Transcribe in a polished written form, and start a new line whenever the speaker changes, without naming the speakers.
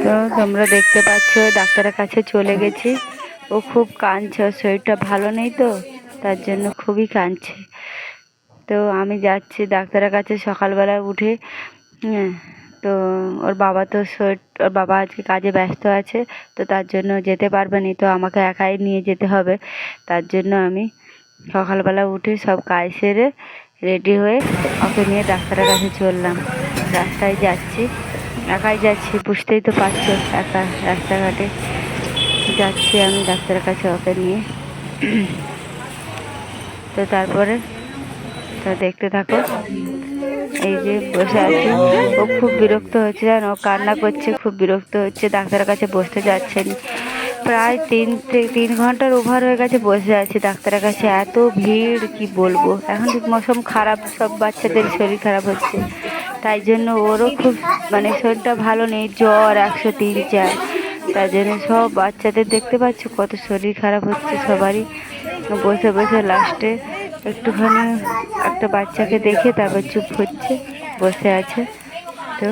তো তোমরা দেখতে পাচ্ছ ডাক্তারের কাছে চলে গেছি। ও খুব কাঁদছে, ওর শরীরটা ভালো নেই তো, তার জন্য খুবই কাঁদছে। তো আমি যাচ্ছি ডাক্তারের কাছে সকালবেলা উঠে। হ্যাঁ, তো ওর বাবা আজকে কাজে ব্যস্ত আছে, তো তার জন্য যেতে পারবে না, তো আমাকে একাই নিয়ে যেতে হবে। তার জন্য আমি সকালবেলা উঠে সব কাজ সেরে রেডি হয়ে ওকে নিয়ে ডাক্তারের কাছে চললাম। রাস্তায় যাচ্ছি, একাই যাচ্ছি, বুঝতেই তো পারছো, একা রাস্তাঘাটে যাচ্ছি আমি ডাক্তারের কাছে ওকে নিয়ে। তো তারপরে তো দেখতে থাকো। এই যে বসে আছি, ও খুব বিরক্ত হচ্ছে, জানো, ও কান্না করছে, খুব বিরক্ত হচ্ছে, ডাক্তারের কাছে বসতে যাচ্ছে না। প্রায় 3 ঘন্টার ওভার হয়ে গেছে বসে আছি ডাক্তারের কাছে, এত ভিড় কি বলবো। এখন ঠিক মৌসুম খারাপ, সব বাচ্চাদের শরীর খারাপ হচ্ছে, তাই জন্য ওরও খুব মানে শরীরটা ভালো নেই, জ্বর 103-4। তাই জন্য সব বাচ্চাদের দেখতে পাচ্ছ কত শরীর খারাপ হচ্ছে সবারই। বসে বসে লাস্টে একটুখানি একটা বাচ্চাকে দেখে তারপর চুপ হচ্ছে, বসে আছে। তো